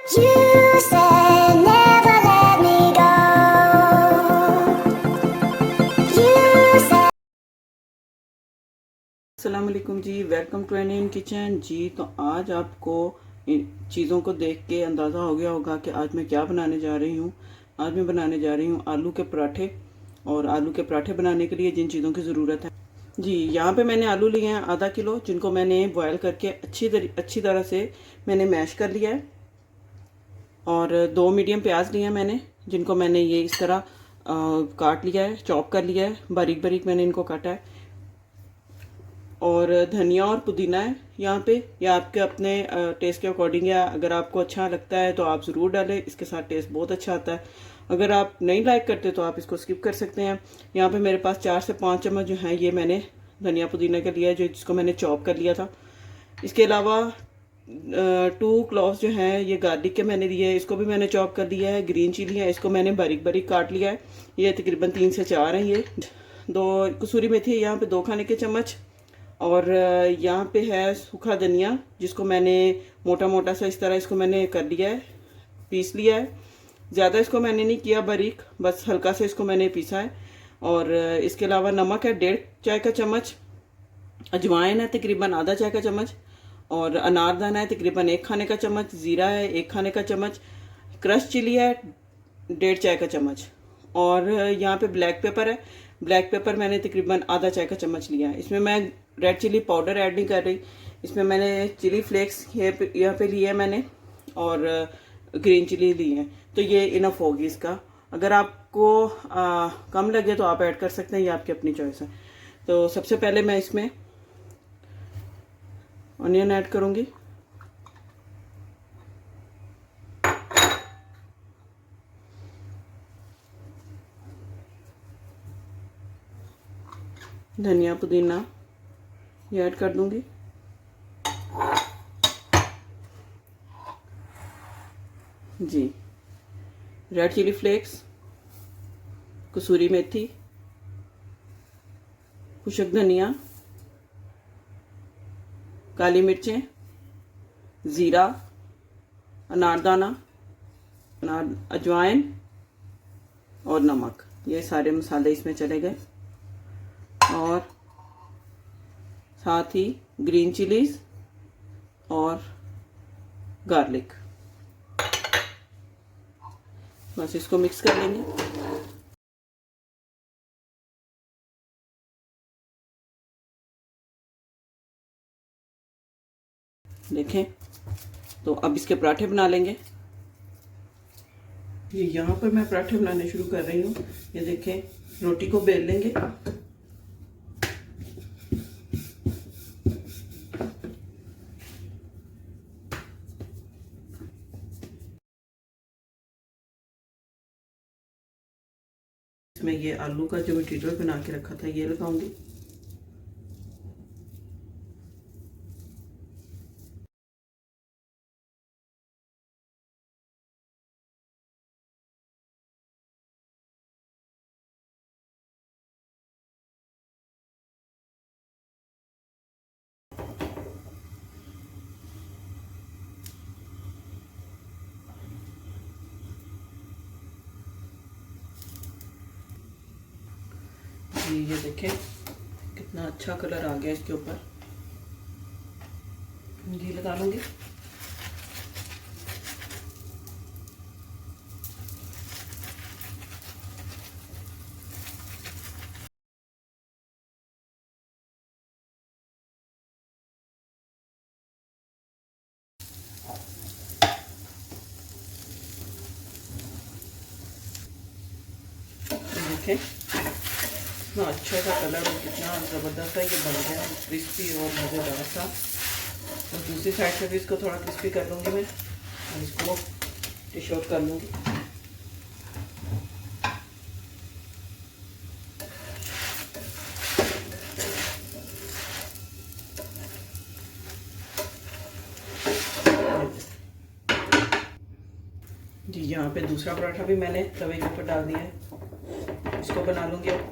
You said never let me go. You said अस्सलाम वालेकुम जी, welcome to N kitchen जी। तो आज आपको इन चीज़ों को देख के अंदाज़ा हो गया होगा कि आज मैं क्या बनाने जा रही हूँ। आज मैं बनाने जा रही हूँ आलू के पराठे। और आलू के पराठे बनाने के लिए जिन चीज़ों की ज़रूरत है जी, यहाँ पे मैंने आलू लिए हैं आधा किलो, जिनको मैंने बॉयल करके अच्छी तरह से मैंने मैश कर लिया है। और 2 मीडियम प्याज लिए हैं मैंने, जिनको मैंने ये इस तरह काट लिया है, चॉप कर लिया है, बारीक बारीक मैंने इनको काटा है। और धनिया और पुदीना है यहाँ पे, या आपके अपने टेस्ट के अकॉर्डिंग, या अगर आपको अच्छा लगता है तो आप ज़रूर डालें, इसके साथ टेस्ट बहुत अच्छा आता है। अगर आप नहीं लाइक करते तो आप इसको स्किप कर सकते हैं। यहाँ पे मेरे पास 4 से 5 चम्मच जो हैं ये मैंने धनिया पुदीना का लिया है, जिसको मैंने चॉप कर लिया था। इसके अलावा 2 क्लॉव्स जो हैं ये गार्लिक के मैंने लिए है, इसको भी मैंने चॉप कर लिया है। ग्रीन चिली है, इसको मैंने बारीक बारीक काट लिया है। ये तकरीबन 3 से 4 हैं ये। 2 कसूरी मेथी है यहाँ पे, 2 खाने के चम्मच। और यहाँ पे है सूखा धनिया, जिसको मैंने मोटा मोटा सा इस तरह इसको मैंने कर लिया है, पीस लिया है। ज़्यादा इसको मैंने नहीं किया बारीक, बस हल्का से इसको मैंने पीसा है। और इसके अलावा नमक है 1.5 चाय का चम्मच। अजवाइन है तकरीबन आधा चाय का चम्मच। और अनारदाना है तकरीबन 1 खाने का चम्मच। ज़ीरा है 1 खाने का चम्मच। क्रश चिली है 1.5 चाय का चम्मच। और यहाँ पे ब्लैक पेपर है। ब्लैक पेपर मैंने तकरीबन आधा चाय का चम्मच लिया है। इसमें मैं रेड चिली पाउडर ऐड नहीं कर रही, इसमें मैंने चिली फ्लेक्स यहाँ पे लिए है मैंने। और ग्रीन चिली ली है। तो ये इनफ होगी इसका। अगर आपको कम लगे तो आप ऐड कर सकते हैं, ये आपकी अपनी चॉइस है। तो सबसे पहले मैं इसमें ऑनियन ऐड करूंगी। धनिया पुदीना ये ऐड कर दूंगी। जी, रेड चिली फ्लेक्स, कसूरी मेथी, खुशक धनिया, काली मिर्चें, ज़ीरा, अनारदाना, अजवाइन और नमक, ये सारे मसाले इसमें चले गए। और साथ ही ग्रीन चिलीज और गार्लिक। बस इसको मिक्स कर लेंगे। देखें, तो अब इसके पराठे बना लेंगे। ये यहाँ पर मैं पराठे बनाने शुरू कर रही हूँ। ये देखें, रोटी को बेल लेंगे। इसमें ये आलू का जो मटीरियल बना के रखा था ये लगाऊंगी। जी, ये देखें कितना अच्छा कलर आ गया इसके ऊपर। घी लगा लूंगी। देखें कितना अच्छा सा कलर और कितना ज़बरदस्त है कि बन गया है, क्रिस्पी और मज़ेदार सा। और दूसरी साइड से भी इसको थोड़ा क्रिस्पी कर लूँगी मैं, और इसको डिश आउट कर लूँगी। जी, यहाँ पे दूसरा पराठा भी मैंने तवे के ऊपर डाल दिया है, इसको बना लूँगी अब।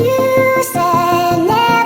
You said never